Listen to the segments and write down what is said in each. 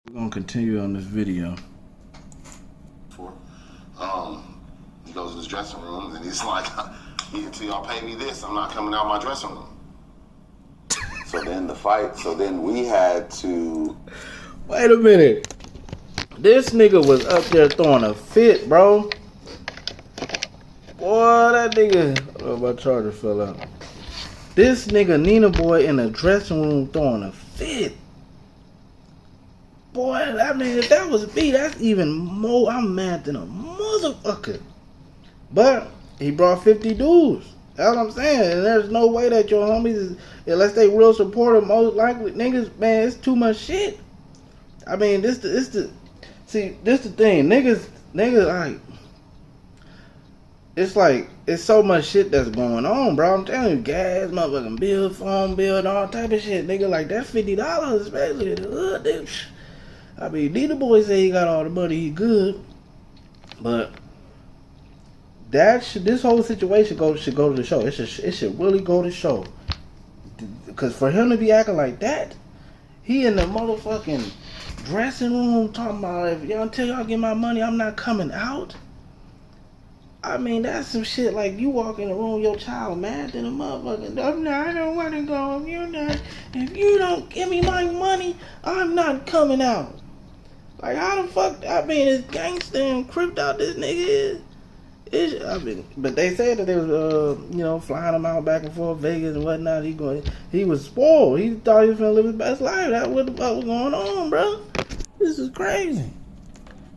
We're gonna continue on this video. He goes in his dressing room and he's like, until y'all pay me this, I'm not coming out my dressing room. So then we had to... Wait a minute. This nigga was up there throwing a fit, bro. Boy, that nigga... Oh, my charger fell out. This nigga Nina Boy in the dressing room throwing a fit. Boy, I mean, if that was me, that's even more. I'm mad than a motherfucker. But he brought 50 dudes. That's what I'm saying. And there's no way that your homies, unless they real supportive, most likely niggas, man, it's too much shit. I mean, this the thing. Niggas, like, it's so much shit that's going on, bro. I'm telling you, gas, motherfucking bill, phone bill, and all type of shit. Nigga, like, that $50, especially in the hood, dude. I mean, Nina Boy say he got all the money, he good. But this whole situation should go to the show. It should really go to show. Because for him to be acting like that, he in the motherfucking dressing room talking about, if y'all until y'all get my money, I'm not coming out. I mean, that's some shit like you walk in the room, your child mad than a motherfucker. I don't want to go. If you don't give me my money, I'm not coming out. Like, how the fuck? I mean, it's gangster and cripped out this nigga is. I mean, but they said that they was, flying him out back and forth Vegas and whatnot. He was spoiled. He thought he was gonna live his best life. That's what the fuck was going on, bro. This is crazy.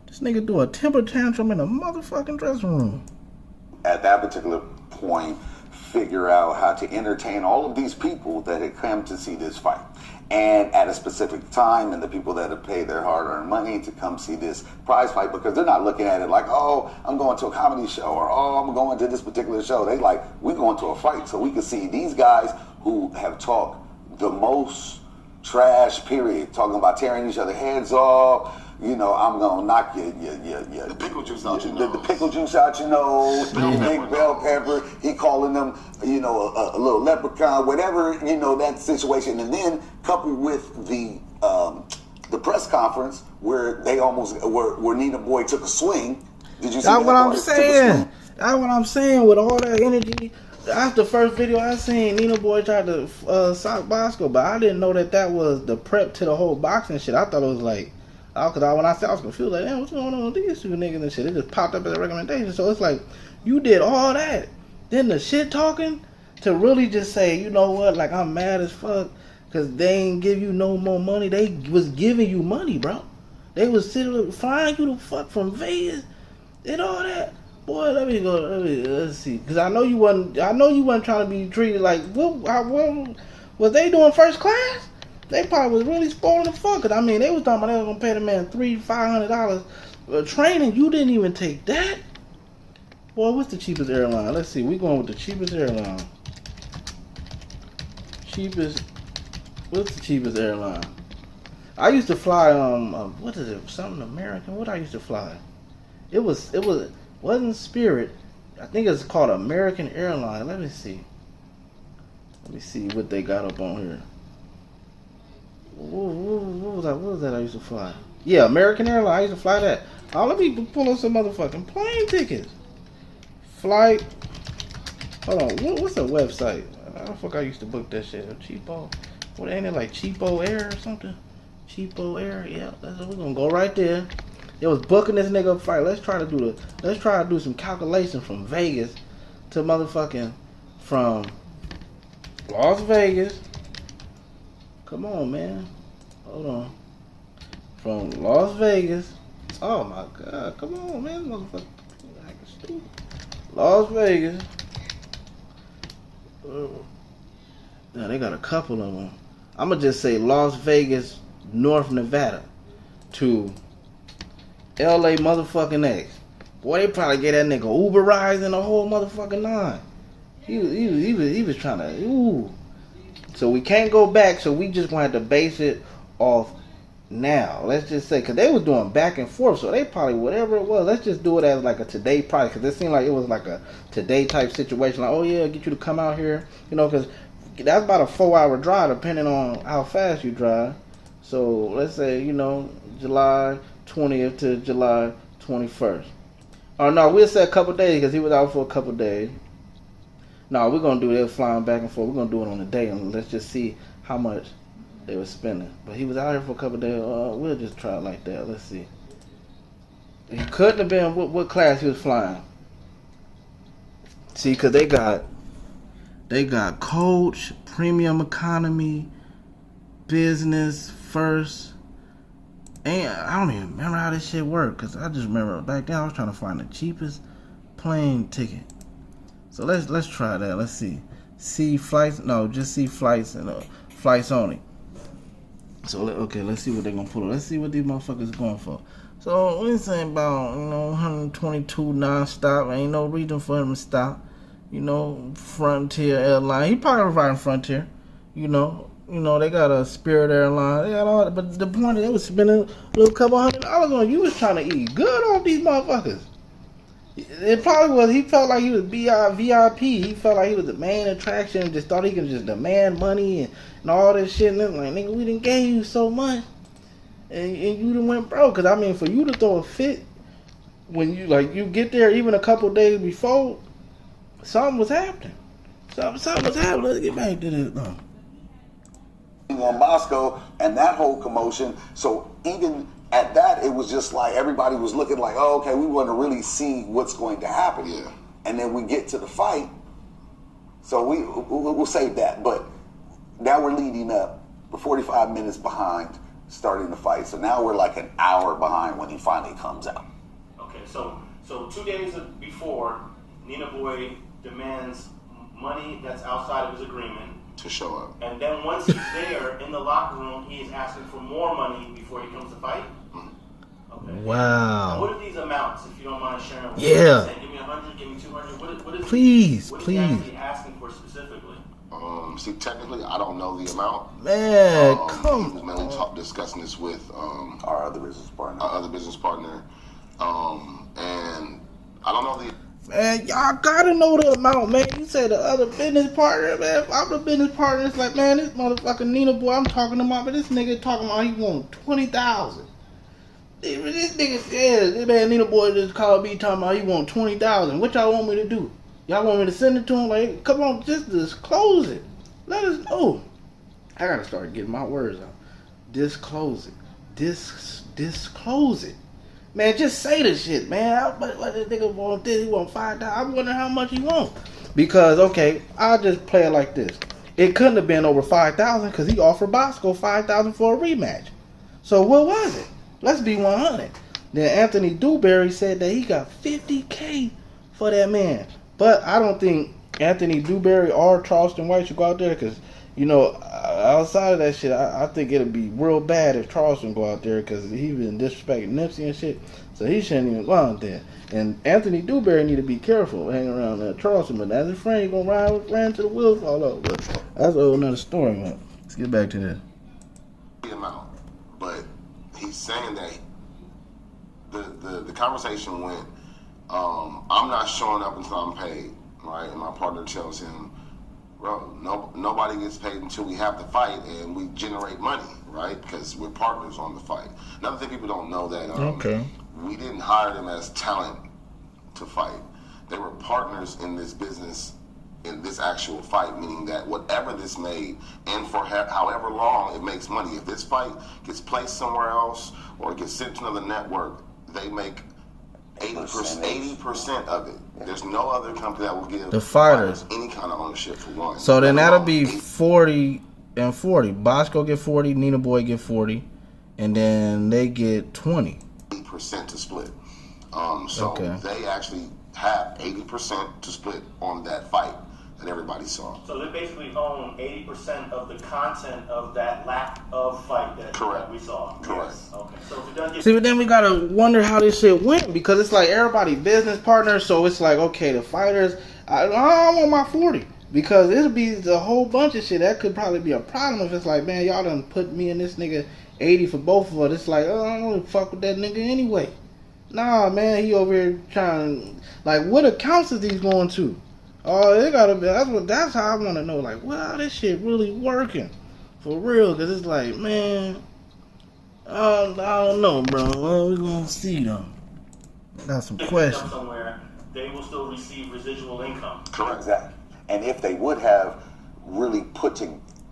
This nigga do a temper tantrum in a motherfucking dressing room. At that particular point, figure out how to entertain all of these people that had come to see this fight. And at a specific time, and the people that have paid their hard-earned money to come see this prize fight, because they're not looking at it like, oh, I'm going to a comedy show, or oh, I'm going to this particular show. They like, we're going to a fight so we can see these guys who have talked the most trash, period, talking about tearing each other heads off. I'm gonna knock the pickle juice out your nose. The pickle juice out your nose. Big bell pepper. He calling them, a little leprechaun, whatever, that situation. And then coupled with the press conference where they where Nina Boy took a swing. Did you see That's what I'm saying. That's what I'm saying with all that energy. That's the first video I seen. Nina Boy tried to sock Bosco, but I didn't know that was the prep to the whole boxing shit. I thought it was like, because when I said I was confused, like, damn, what's going on with these two niggas and shit? It just popped up as a recommendation. So it's like, you did all that, then the shit talking to really just say, you know what, like, I'm mad as fuck because they ain't give you no more money. They was giving you money, bro. They was flying you the fuck from Vegas and all that. Boy, let's see, because I know you wasn't trying to be treated like, what was they doing first class? They probably was really spoiling the fuck. Cause I mean, they was talking about they was gonna pay the man $300-$500 training. You didn't even take that. Boy, what's the cheapest airline? Let's see. We going with the cheapest airline. What's the cheapest airline? I used to fly. What is it? Something American. What I used to fly? It wasn't Spirit. I think it's called American Airlines. Let me see. Let me see what they got up on here. What was that I used to fly? Yeah, American Airlines. I used to fly that. Let me pull up some motherfucking plane tickets. Flight. Hold on. What's the website? How the fuck I used to book that shit? Cheapo. What ain't it like Cheapo Air or something? Cheapo Air. Yeah, that's what we're gonna go right there. It was booking this nigga fight. Let's try to do some calculation from Vegas to motherfucking from Las Vegas. Come on, man. Hold on. From Las Vegas. Oh my God. Come on, man. Motherfucker. Stupid. Las Vegas. Now they got a couple of them. I'm gonna just say Las Vegas, North Nevada to LA motherfucking X. Boy, they probably get that nigga Uber rides and the whole motherfucking line. He was trying to, ooh. So we can't go back, so we just gonna have to base it off now. Let's just say, because they was doing back and forth, so they probably, whatever it was, let's just do it as like a today price, because it seemed like it was like a today type situation, like, oh yeah, get you to come out here, because that's about a 4-hour drive, depending on how fast you drive. So let's say, July 20th to July 21st. Or no, we'll say a couple days because he was out for a couple days. No, we're going to do it flying back and forth. We're going to do it on the day and let's just see how much they were spending. But he was out here for a couple days. We'll just try it like that. Let's see. He couldn't have been what class he was flying. See, because they got coach, premium economy, business, first. And I don't even remember how this shit worked because I just remember back then I was trying to find the cheapest plane ticket. So let's try that. Let's see. See flights? No, just see flights and flights only. So let's see what they're gonna pull up. Let's see what these motherfuckers going for. So we're saying about 122 non-stop. Ain't no reason for him to stop. Frontier Airline. He probably riding Frontier. They got a Spirit Airline. They got all that. But the point is, they was spending a little couple $100 on you. Was trying to eat good on these motherfuckers. It probably was. He felt like he was VIP. He felt like he was the main attraction. Just thought he could just demand money and all this shit. And like, nigga, we didn't gave you so much, and you done went broke. Cause I mean, for you to throw a fit when you get there, even a couple days before, something was happening. Something was happening. Let's get back to this. On Bosco and that whole commotion. So even at that, it was just like everybody was looking like, oh, okay, we want to really see what's going to happen. Yeah. And then we get to the fight. So we'll save that. But now we're leading up. We're 45 minutes behind starting the fight. So now we're like an hour behind when he finally comes out. Okay, so 2 days before, Nina Boy demands money that's outside of his agreement. To show up. And then once he's there in the locker room, he is asking for more money before he comes to fight? Okay. Wow. What are these amounts, if you don't mind sharing? What Yeah. Give me 100, give me 200. What is Please. he actually asking for specifically? See, technically, I don't know the amount. Man, He come was mainly discussing this with Our other business partner. And I don't know the. Man, y'all gotta know the amount, man. You say the other business partner, man. If I'm the business partner, it's like, man, this motherfucking Nina Boy, I'm talking to but this nigga talking about he want 20,000. This nigga, this man Nina Boy just called me talking about he want 20,000. What y'all want me to do? Y'all want me to send it to him? Like, come on, just disclose it. Let us know. I gotta start getting my words out. Disclose it. Disclose it. Man, just say the shit, man. What this nigga want this? He want 5,000. I'm wondering how much he want. Because, okay, I'll just play it like this. It couldn't have been over 5,000 because he offered Bosco 5,000 for a rematch. So what was it? Let's be 100. Then Anthony Dewberry said that he got $50K for that man. But I don't think Anthony Dewberry or Charleston White should go out there because, outside of that shit, I think it'll be real bad if Charleston go out there because he been disrespecting Nipsey and shit. So he shouldn't even go out there. And Anthony Dewberry need to be careful hanging around Charleston. But as a friend, he gonna run to the wheels fall over. But that's a whole nother story, man. Let's get back to this. Amount, but he's saying that the conversation went. I'm not showing up until I'm paid, right? And my partner tells him, bro, nobody gets paid until we have the fight and we generate money, right? Because we're partners on the fight. Another thing people don't know that we didn't hire them as talent to fight. They were partners in this business, in this actual fight, meaning that whatever this made, and for however long it makes money, if this fight gets placed somewhere else or gets sent to another network, they make 80% of it. There's no other company that will give the fighters any kind of ownership for one. So then that'll be 40 and 40. Bosco get 40, Nina Boy get 40, and then they get 20. 8% to split. They actually have 80% to split on that fight that everybody saw. So they basically own 80% of the content of that lack of fight that we saw. Correct. Yes. Okay. So if it doesn't get but then we gotta wonder how this shit went because it's like everybody business partners. So it's like, okay, the fighters, I want my 40 because it'll be a whole bunch of shit. That could probably be a problem if it's like, man, y'all done put me and this nigga 80 for both of us. It's like, I don't want to fuck with that nigga anyway. Nah, man, he over here trying. Like, what accounts is these going to? Oh, it gotta be. That's how I want to know. Like, wow, this shit really working for real? Because it's like, man, I don't know, bro. Well, we're gonna see though. Got some If they questions. come somewhere, they will still receive residual income. Correct. Exactly. And if they would have really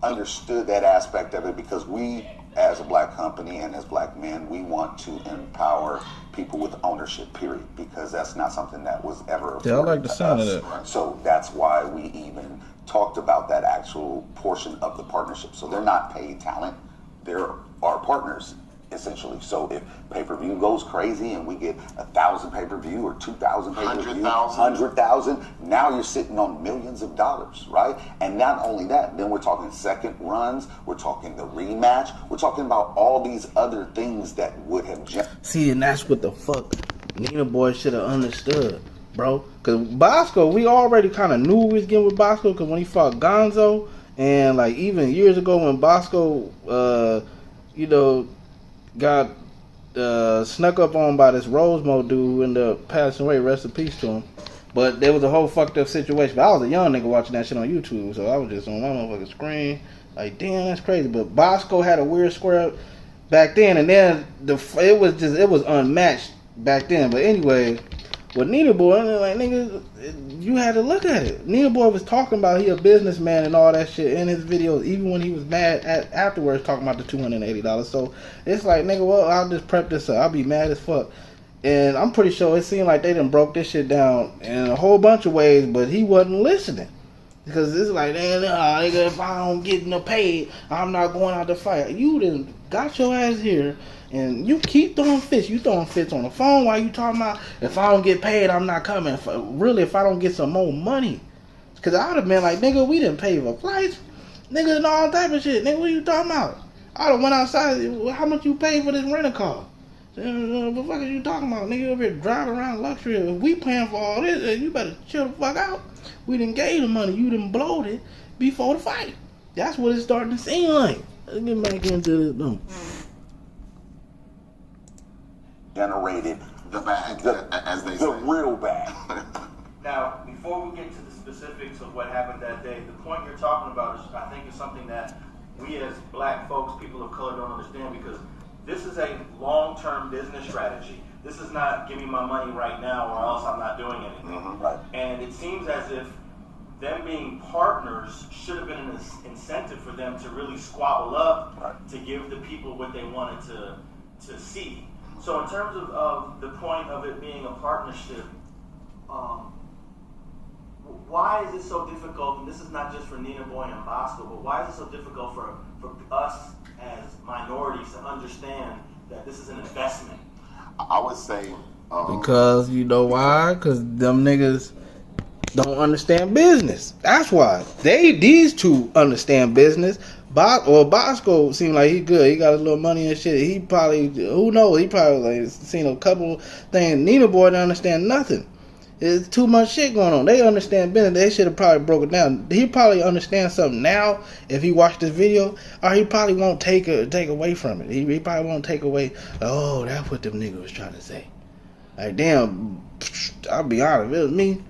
understood that aspect of it, because we, as a black company and as black men, we want to empower people with ownership, period, because that's not something that was ever Yeah, I like the to sound of us. that. So that's why we even talked about that actual portion of the partnership. So they're not paid talent, they're our partners, essentially. So if pay-per-view goes crazy and we get 1,000 pay-per-view or 2,000 pay-per-view, 100,000, now you're sitting on millions of dollars, right? And not only that, then we're talking second runs, we're talking the rematch, we're talking about all these other things that would have See, and that's what the fuck Nina Boy should have understood, bro. Because Bosco, we already kind of knew we was getting with Bosco, because when he fought Gonzo, and like even years ago when Bosco, got snuck up on by this Jessmoe dude who ended up passing away. Rest in peace to him. But there was a whole fucked up situation. But I was a young nigga watching that shit on YouTube, so I was just on my motherfucking screen like, damn, that's crazy. But Bosco had a weird square back then, and then it was unmatched back then. But anyway, with Nina Boy, like, nigga, you had to look at it. Nina Boy was talking about he a businessman and all that shit in his videos, even when he was mad afterwards talking about the $280. So it's like, nigga, well, I'll just prep this up. I'll be mad as fuck. And I'm pretty sure it seemed like they done broke this shit down in a whole bunch of ways, but he wasn't listening. Because it's like, nigga, if I don't get no paid, I'm not going out to fight. You done got your ass here, and you keep throwing fits. You throwing fits on the phone while you talking about, if I don't get paid, I'm not coming. Really, if I don't get some more money. Because I would have been like, nigga, we didn't pay for flights. Nigga, and all type of shit. Nigga, what you talking about? I would have went outside. How much you pay for this rental car? What the fuck are you talking about? Nigga, over here driving around luxury. If we paying for all this, you better chill the fuck out. We didn't gave the money. You didn't blowed it before the fight. That's what it's starting to seem like. Let's get back into this, though. generated The bag, as they the say. real bag. Now, before we get to the specifics of what happened that day, the point you're talking about is, I think, is something that we as black folks, people of color, don't understand, because this is a long-term business strategy. This is not give me my money right now or else I'm not doing anything. Mm-hmm. Right. And it seems as if them being partners should have been an incentive for them to really squabble up, right, to give the people what they wanted to see. So in terms of the point of it being a partnership, why is it so difficult, and this is not just for Nina Boy and Bosco, but why is it so difficult for us as minorities to understand that this is an investment? I would say Because you know why? Because them niggas don't understand business. That's why. These two understand business. Bosco seemed like he good. He got a little money and shit. He probably, who knows? He probably like seen a couple things. Nina Boy don't understand nothing. There's too much shit going on. They understand business. They should have probably broken down. He probably understands something now if he watched this video, or he probably won't take away from it. He probably won't take away. Oh, that's what them niggas was trying to say. Like, damn, I'll be honest, if it was me,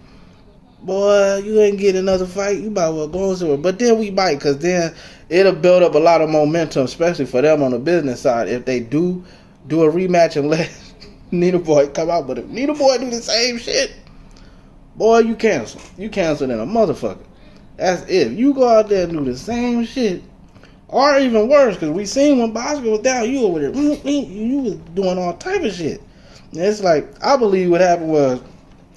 boy, you ain't get another fight. You might well go somewhere. But then we might, because then it'll build up a lot of momentum, especially for them on the business side, if they do a rematch and let Nina Boy come out. But if Nina Boy do the same shit, boy, you cancel. You cancel in a motherfucker. That's it. You go out there and do the same shit, or even worse, because we seen when Bosco was down, you over there, you was doing all type of shit. And it's like, I believe what happened was,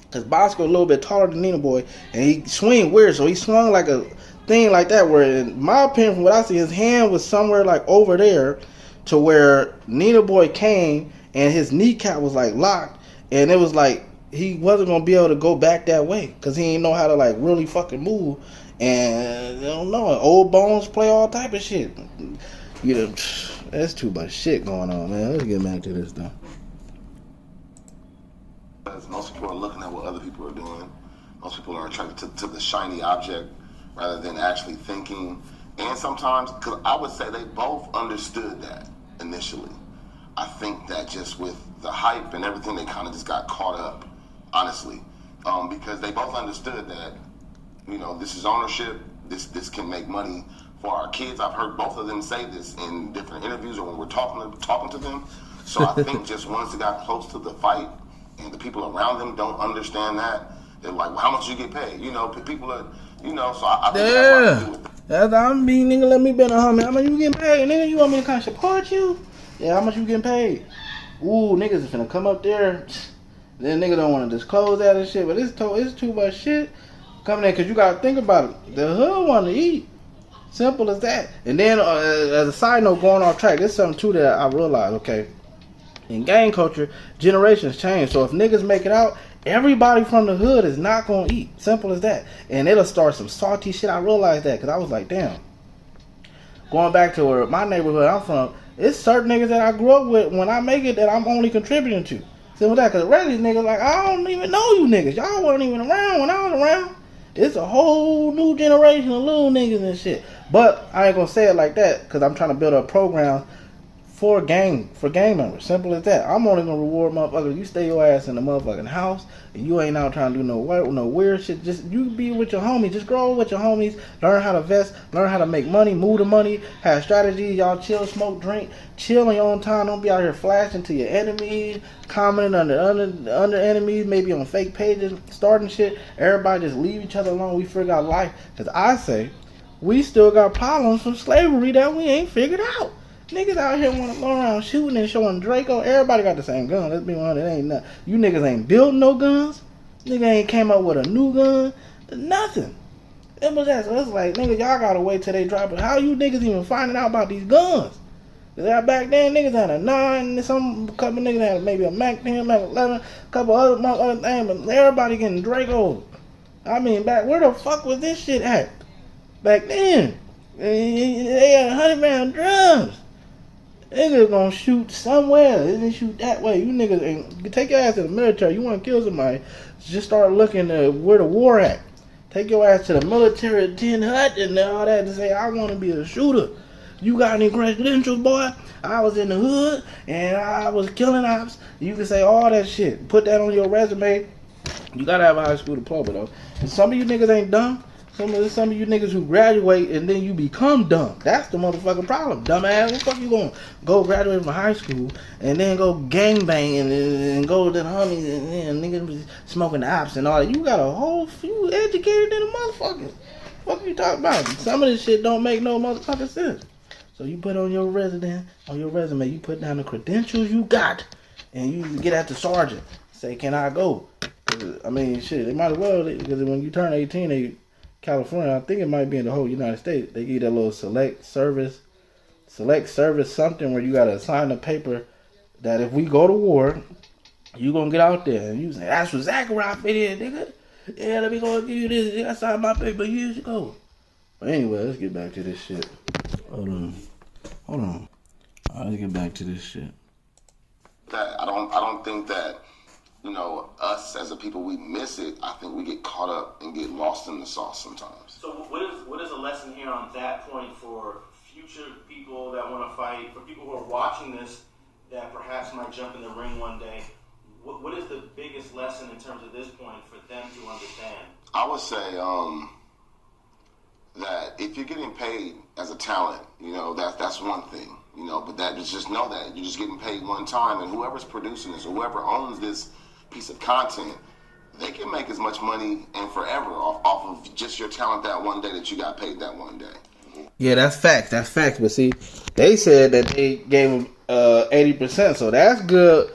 because Bosco a little bit taller than Nina Boy, and he swing weird, so he swung like a thing like that, where in my opinion, from what I see, his hand was somewhere like over there, to where Nina Boy came, and his kneecap was like locked, and it was like, he wasn't going to be able to go back that way, because he didn't know how to like really fucking move, and I don't know, old bones play all type of shit. You know, there's too much shit going on, man. Let's get back to this though. Most people are looking at what other people are doing. Most people are attracted to the shiny object rather than actually thinking. And sometimes, because I would say they both understood that initially. I think that just with the hype and everything, they kind of just got caught up, honestly, because they both understood that, you know, this is ownership. This can make money for our kids. I've heard both of them say this in different interviews or when we're talking to them. So I think just once it got close to the fight and the people around them don't understand that, they're like, well, how much you get paid? You know, people are, you know, so I think that's what I do with them. That's I'm being nigga. Let me bet on how much you getting paid, nigga. You want me to kind of support you? Yeah, how much you getting paid? Ooh, niggas is finna come up there. Then niggas don't want to disclose that and shit, but it's too much shit coming in because you gotta think about it. The hood want to eat. Simple as that. And then as a side note, going off track, there's something too that I realized. Okay, in gang culture, generations change. So if niggas make it out, everybody from the hood is not gonna eat. Simple as that. And it'll start some salty shit. I realized that because I was like, damn. Going back to where my neighborhood I'm from, it's certain niggas that I grew up with. When I make it, that I'm only contributing to. Simple as that. Because the rest of these niggas, like, I don't even know you niggas. Y'all wasn't even around when I was around. It's a whole new generation of little niggas and shit. But I ain't gonna say it like that because I'm trying to build a program for gang members. Simple as that. I'm only gonna reward motherfuckers. You stay your ass in the motherfucking house and you ain't out trying to do no weird shit. Just you be with your homies. Just grow up with your homies. Learn how to vest. Learn how to make money. Move the money. Have strategies. Y'all chill, smoke, drink. Chill on your own time. Don't be out here flashing to your enemies. Commenting under enemies. Maybe on fake pages. Starting shit. Everybody just leave each other alone. We figure out life. Because I say we still got problems from slavery that we ain't figured out. Niggas out here want to go around shooting and showing Draco. Everybody got the same gun. Let's be honest. It ain't nothing. You niggas ain't built no guns. Nigga ain't came up with a new gun. Nothing. It was that. So it's like, nigga, y'all gotta wait till they drop it. How you niggas even finding out about these guns? Cause back then, niggas had a 9. Couple niggas had maybe a Mac 10, Mac 11, couple other things. But everybody getting Dracos. I mean, back where the fuck was this shit at? Back then, they had 100-round drums. Niggas gonna shoot somewhere. They didn't shoot that way. You niggas ain't take your ass to the military. You wanna kill somebody, just start looking at where the war at. Take your ass to the military tin hut and all that to say, I wanna be a shooter. You got any credentials, boy? I was in the hood and I was killing ops. You can say all that shit. Put that on your resume. You gotta have a high school diploma though. And some of you niggas ain't dumb. Some of you niggas who graduate and then you become dumb. That's the motherfucking problem. Dumbass, what the fuck you gonna go graduate from high school and then go gangbang and go to the homies and niggas smoking the ops and all that. You got a whole few educated than a motherfucker. What are you talking about? Some of this shit don't make no motherfucking sense. So you put on your resume, you put down the credentials you got and you get at the sergeant. Say, can I go? I mean, shit, it might as well, because when you turn 18, California, I think it might be in the whole United States, they give you that little select service something where you gotta sign a paper that if we go to war, you gonna get out there. And you say, that's what Zachariah fit in, nigga. Yeah, let me go and give you this. I signed my paper years ago. But anyway, let's get back to this shit. Hold on. All right, let's get back to this shit. That I don't think that, you know, us as a people, we miss it. I think we get caught up and get lost in the sauce sometimes. So what is a lesson here on that point for future people that want to fight, for people who are watching this that perhaps might jump in the ring one day? What is the biggest lesson in terms of this point for them to understand? I would say that if you're getting paid as a talent, you know, that's one thing, you know, but that just know that you're just getting paid one time, and whoever's producing this or whoever owns this piece of content, they can make as much money and forever off of just your talent that one day that you got paid that one day. Yeah, that's facts. But see, they said that they gave them 80%, so that's good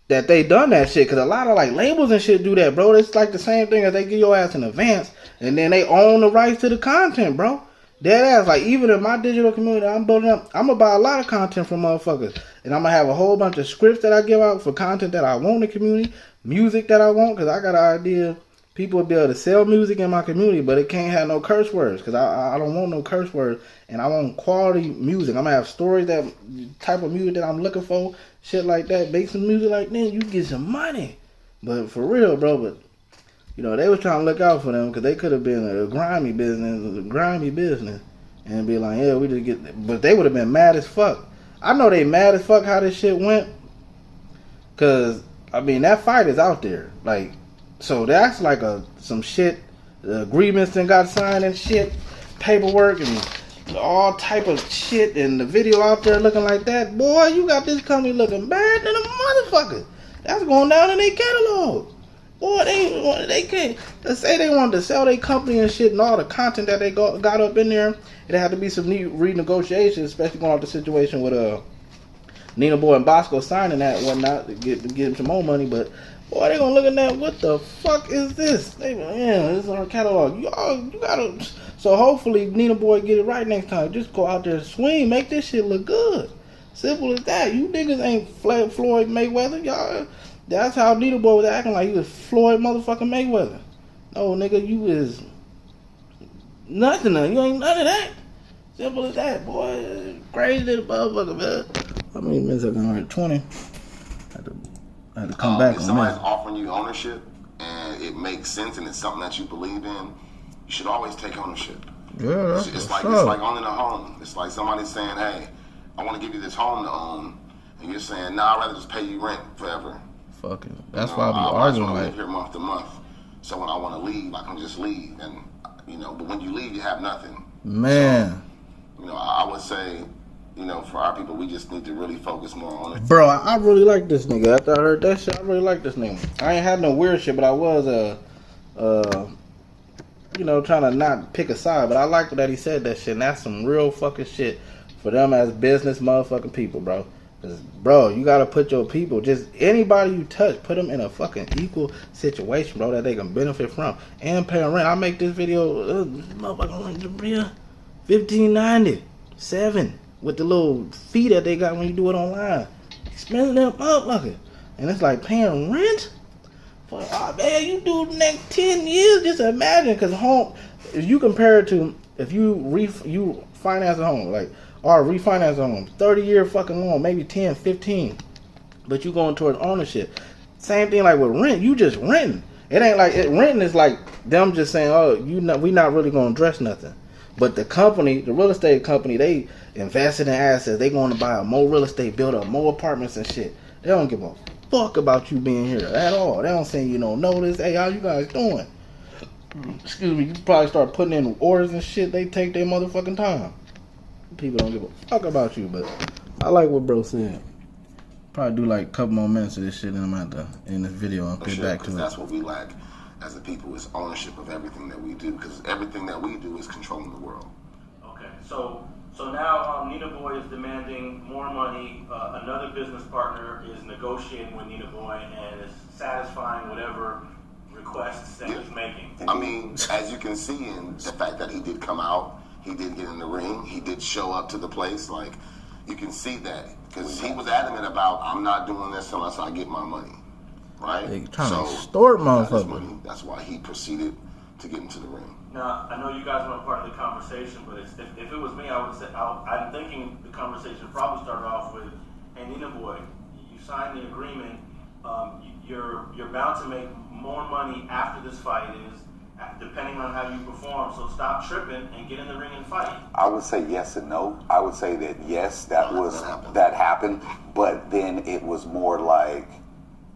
that they done that shit. Because a lot of like labels and shit do that, bro. It's like the same thing as they give your ass in advance, and then they own the rights to the content, bro. Dead ass. Like even in my digital community I'm building up, I'm gonna buy a lot of content from motherfuckers, and I'm gonna have a whole bunch of scripts that I give out for content that I want in the community, music that I want, because I got an idea people will be able to sell music in my community, but it can't have no curse words, because I don't want no curse words, and I want quality music. I'm gonna have stories, that type of music that I'm looking for, shit like that. Make some music like that, you get some money. But for real, bro, but you know, they was trying to look out for them because they could have been a grimy business, and be like, yeah, we just get, but they would have been mad as fuck. I know they mad as fuck how this shit went, because, I mean, that fight is out there. Like, so that's like some shit, the agreements that got signed and shit, paperwork, and all type of shit, and the video out there looking like that, boy, you got this company looking bad than a motherfucker. That's going down in their catalog. Boy, they can't. Let's say they wanted to sell their company and shit and all the content that they got up in there. It had to be some new renegotiations, especially going off the situation with Nina Boy and Bosco signing that and whatnot to get him some more money. But boy, they gonna look at that. What the fuck is this? This is our catalog. You gotta. So hopefully Nina Boy get it right next time. Just go out there and swing, make this shit look good. Simple as that. You niggas ain't Floyd Mayweather, y'all. That's how Nina Boy was acting like he was Floyd motherfucking Mayweather. No, nigga, you is nothing. You ain't none of that. Simple as that, boy. Crazy little motherfucker, man. How many minutes are going on? 20. I had to come back if on somebody's that. offering you ownership and it makes sense and it's something that you believe in, you should always take ownership. Yeah, that's it's like owning a home. It's like somebody saying, "Hey, I want to give you this home to own," and you're saying, "Nah, I'd rather just pay you rent forever." Fuck it. That's why I be arguing. I like live here month to month, so when I want to leave, I can just leave, and But when you leave, you have nothing. Man. So, I would say, for our people, we just need to really focus more on it. Bro, I really like this nigga. After I heard that shit, I really like this nigga. I ain't had no weird shit, but I was trying to not pick a side. But I like that he said that shit, and that's some real fucking shit for them as business motherfucking people, bro. Cause, bro, you gotta put your people, just anybody you touch, put them in a fucking equal situation, bro, that they can benefit from and pay rent. I make this video, motherfucking rent, $15.97 with the little fee that they got when you do it online. Expensive that motherfucker, and it's like paying rent. Man, you do the next 10 years. Just imagine, cause home, if you compare it to if you finance a home, like. Or refinance on them, 30-year fucking loan, maybe 10, 15, but you going towards ownership. Same thing like with rent, you just renting. It ain't like renting is like them just saying, "Oh, we not really gonna address nothing." But the company, the real estate company, they invested in assets. They going to buy more real estate, build up more apartments and shit. They don't give a fuck about you being here at all. They don't say you don't know this. Hey, how you guys doing? Excuse me. You probably start putting in orders and shit. They take their motherfucking time. People don't give a fuck about you, but I like what bro said. Probably do like a couple more minutes of this shit, and I'm out to end this video and get back to it. That's what we lack as a people, is ownership of everything that we do, because everything that we do is controlling the world. Okay, so now Nina Boy is demanding more money. Another business partner is negotiating with Nina Boy and is satisfying whatever requests that he's making. I mean, as you can see in the fact that he did come out. He did get in the ring. He did show up to the place. Like, you can see that. Because he was adamant about, I'm not doing this unless I get my money. Right? They trying to extort motherfucker. That's why he proceeded to get into the ring. Now, I know you guys weren't part of the conversation, but if it was me, I would say, I'm thinking the conversation probably started off with, "Hey, Nina Boy, you signed the agreement. You're bound to make more money after this fight depending on how you perform, so stop tripping and get in the ring and fight." I would say yes and no. I would say that yes, that happened, but then it was more like,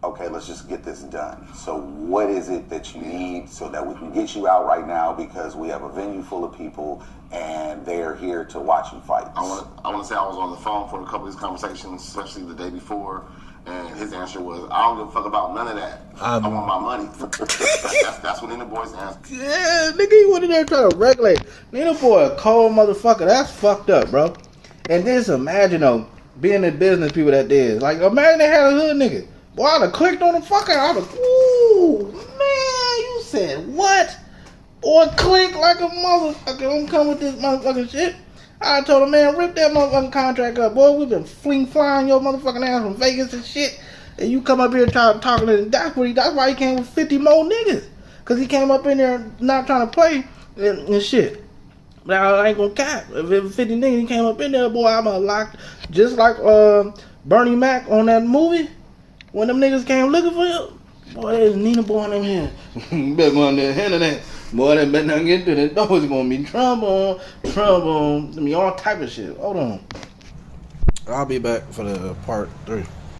okay, let's just get this done. So what is it that you need so that we can get you out right now, because we have a venue full of people and they're here to watch you fight. I want to say I was on the phone for a couple of these conversations, especially the day before. And his answer was, "I don't give a fuck about none of that. I want my money." That's what Nina Boy's answer. Yeah, nigga, you went in there trying to regulate. Nina Boy, a cold motherfucker. That's fucked up, bro. And just imagine, being the business people that did. Like, imagine they had a hood nigga. Boy, I'd have clicked on the fucker. I'd have, ooh, man, you said what? Boy, click like a motherfucker. Don't come with this motherfucking shit. I told him, man, rip that motherfucking contract up. Boy, we've been flying your motherfucking ass from Vegas and shit. And you come up here talking to him. That's why he came with 50 more niggas. Because he came up in there not trying to play and shit. But I ain't gonna cap. If it was 50 niggas, he came up in there, boy, I'm locked. Just like Bernie Mac on that movie. When them niggas came looking for him. Boy, there's Nina Boy in them here. You better go on there handle that. Boy, they better not get through that door. It's gonna be trouble. I mean, all type of shit. Hold on. I'll be back for the part 3.